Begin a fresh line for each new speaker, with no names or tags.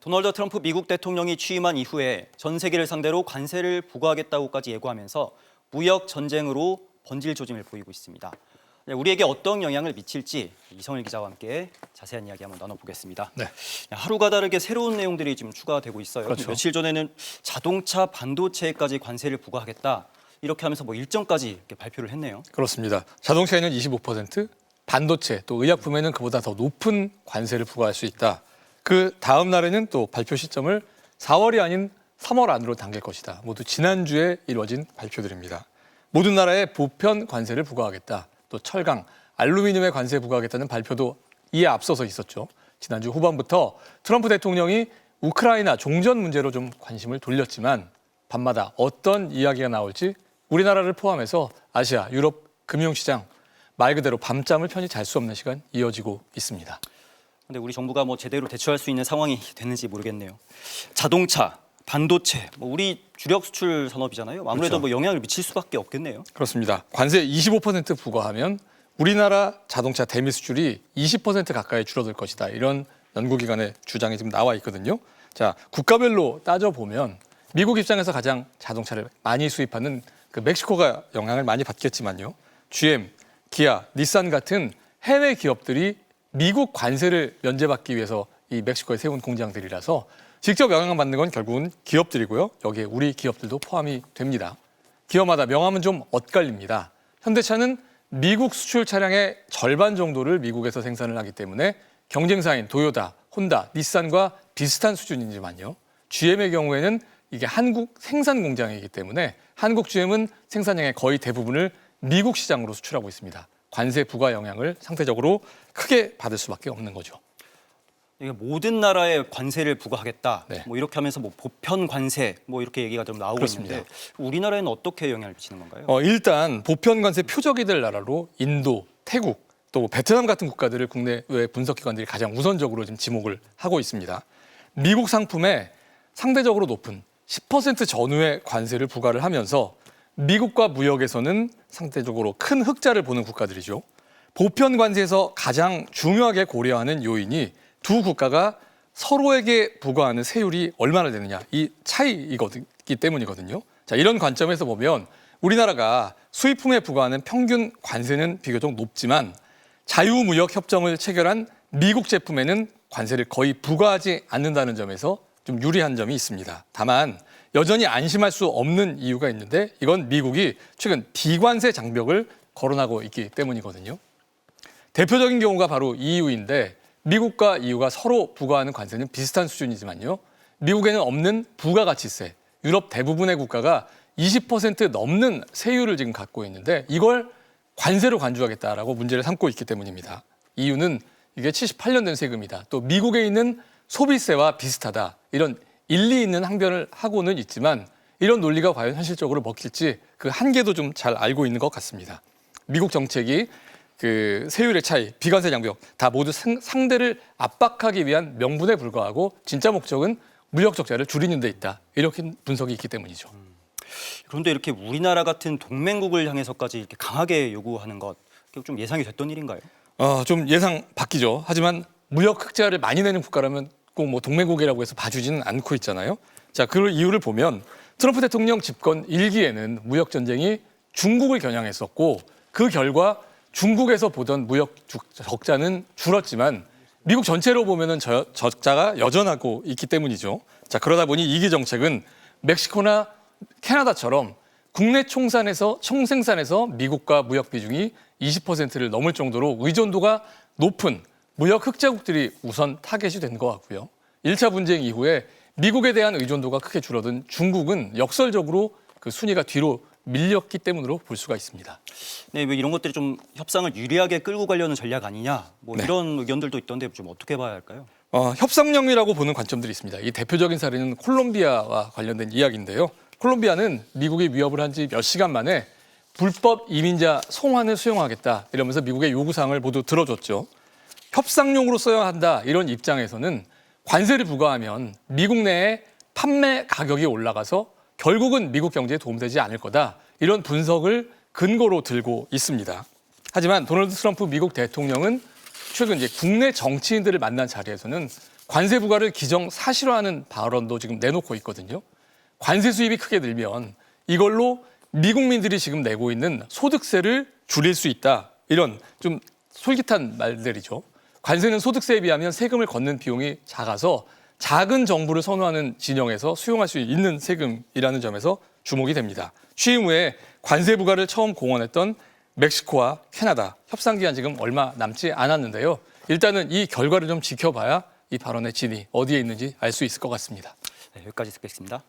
도널드 트럼프 미국 대통령이 취임한 이후에 전 세계를 상대로 관세를 부과하겠다고까지 예고하면서 무역 전쟁으로 번질 조짐을 보이고 있습니다. 우리에게 어떤 영향을 미칠지 이성일 기자와 함께 자세한 이야기 한번 나눠보겠습니다.
네.
하루가 다르게 새로운 내용들이 지금 추가되고 있어요.
그렇죠.
며칠 전에는 자동차, 반도체까지 관세를 부과하겠다 이렇게 하면서 일정까지 이렇게 발표를 했네요.
그렇습니다. 자동차에는 25%, 반도체 또 의약품에는 그보다 더 높은 관세를 부과할 수 있다. 그 다음 날에는 또 발표 시점을 4월이 아닌 3월 안으로 당길 것이다. 모두 지난주에 이루어진 발표들입니다. 모든 나라에 보편 관세를 부과하겠다. 또 철강, 알루미늄에 관세 부과하겠다는 발표도 이에 앞서서 있었죠. 지난주 후반부터 트럼프 대통령이 우크라이나 종전 문제로 좀 관심을 돌렸지만 밤마다 어떤 이야기가 나올지 우리나라를 포함해서 아시아, 유럽 금융시장 말 그대로 밤잠을 편히 잘 수 없는 시간 이어지고 있습니다.
근데 우리 정부가 제대로 대처할 수 있는 상황이 됐는지 모르겠네요. 자동차, 반도체, 우리 주력 수출 산업이잖아요. 아무래도
그렇죠.
영향을 미칠 수밖에 없겠네요.
그렇습니다. 관세 25% 부과하면 우리나라 자동차 대미 수출이 20% 가까이 줄어들 것이다. 이런 연구기관의 주장이 지금 나와 있거든요. 자, 국가별로 따져보면 미국 입장에서 가장 자동차를 많이 수입하는 그 멕시코가 영향을 많이 받겠지만요. GM, 기아, 닛산 같은 해외 기업들이 미국 관세를 면제받기 위해서 이 멕시코에 세운 공장들이라서 직접 영향을 받는 건 결국은 기업들이고요. 여기에 우리 기업들도 포함이 됩니다. 기업마다 명함은 좀 엇갈립니다. 현대차는 미국 수출 차량의 절반 정도를 미국에서 생산을 하기 때문에 경쟁사인 도요타, 혼다, 닛산과 비슷한 수준이지만요. GM의 경우에는 이게 한국 생산 공장이기 때문에 한국 GM은 생산량의 거의 대부분을 미국 시장으로 수출하고 있습니다. 관세 부과 영향을 상대적으로 크게 받을 수밖에 없는 거죠.
이게 모든 나라에 관세를 부과하겠다.
네.
이렇게 하면서 보편 관세 이렇게 얘기가 좀 나오고
그렇습니다.
있는데 우리나라에는 어떻게 영향을 미치는 건가요?
일단 보편 관세 표적이 될 나라로 인도, 태국, 또 베트남 같은 국가들을 국내외 분석기관들이 가장 우선적으로 지금 지목을 하고 있습니다. 미국 상품에 상대적으로 높은 10% 전후의 관세를 부과를 하면서 미국과 무역에서는 상대적으로 큰 흑자를 보는 국가들이죠. 보편 관세에서 가장 중요하게 고려하는 요인이 두 국가가 서로에게 부과하는 세율이 얼마나 되느냐, 이 차이이기 때문이거든요. 자, 이런 관점에서 보면 우리나라가 수입품에 부과하는 평균 관세는 비교적 높지만 자유무역 협정을 체결한 미국 제품에는 관세를 거의 부과하지 않는다는 점에서 좀 유리한 점이 있습니다. 다만 여전히 안심할 수 없는 이유가 있는데 이건 미국이 최근 비관세 장벽을 거론하고 있기 때문이거든요. 대표적인 경우가 바로 EU인데 미국과 EU가 서로 부과하는 관세는 비슷한 수준이지만요. 미국에는 없는 부가가치세, 유럽 대부분의 국가가 20% 넘는 세율을 지금 갖고 있는데 이걸 관세로 간주하겠다라고 문제를 삼고 있기 때문입니다. EU는 이게 78년 된 세금이다. 또 미국에 있는 소비세와 비슷하다. 이런 일리 있는 항변을 하고는 있지만 이런 논리가 과연 현실적으로 먹힐지 그 한계도 좀 잘 알고 있는 것 같습니다. 미국 정책이 그 세율의 차이, 비관세 장벽 다 모두 상대를 압박하기 위한 명분에 불과하고 진짜 목적은 무역 적자를 줄이는 데 있다. 이렇게 분석이 있기 때문이죠.
그런데 이렇게 우리나라 같은 동맹국을 향해서까지 이렇게 강하게 요구하는 것, 좀 예상이 됐던 일인가요?
좀 예상 바뀌죠. 하지만 무역 흑자를 많이 내는 국가라면 꼭 동맹국이라고 해서 봐주지는 않고 있잖아요. 자, 그 이유를 보면 트럼프 대통령 집권 1기에는 무역 전쟁이 중국을 겨냥했었고 그 결과 중국에서 보던 무역 적자는 줄었지만 미국 전체로 보면은 적자가 여전하고 있기 때문이죠. 자, 그러다 보니 2기 정책은 멕시코나 캐나다처럼 국내 총생산에서 미국과 무역 비중이 20%를 넘을 정도로 의존도가 높은 무역 흑자국들이 우선 타겟이 된 것 같고요. 1차 분쟁 이후에 미국에 대한 의존도가 크게 줄어든 중국은 역설적으로 그 순위가 뒤로 밀렸기 때문으로 볼 수가 있습니다.
네, 이런 것들이 좀 협상을 유리하게 끌고 가려는 전략 아니냐,
네.
이런 의견들도 있던데 좀 어떻게 봐야 할까요?
협상력이라고 보는 관점들이 있습니다. 이 대표적인 사례는 콜롬비아와 관련된 이야기인데요. 콜롬비아는 미국이 위협을 한 지 몇 시간 만에 불법 이민자 송환을 수용하겠다 이러면서 미국의 요구사항을 모두 들어줬죠. 협상용으로 써야 한다 이런 입장에서는 관세를 부과하면 미국 내에 판매 가격이 올라가서 결국은 미국 경제에 도움되지 않을 거다. 이런 분석을 근거로 들고 있습니다. 하지만 도널드 트럼프 미국 대통령은 최근 이제 국내 정치인들을 만난 자리에서는 관세 부과를 기정사실화하는 발언도 지금 내놓고 있거든요. 관세 수입이 크게 늘면 이걸로 미국민들이 지금 내고 있는 소득세를 줄일 수 있다. 이런 좀 솔깃한 말들이죠. 관세는 소득세에 비하면 세금을 걷는 비용이 작아서 작은 정부를 선호하는 진영에서 수용할 수 있는 세금이라는 점에서 주목이 됩니다. 취임 후에 관세 부과를 처음 공언했던 멕시코와 캐나다 협상 기한 지금 얼마 남지 않았는데요. 일단은 이 결과를 좀 지켜봐야 이 발언의 진이 어디에 있는지 알 수 있을 것 같습니다.
네, 여기까지 듣겠습니다.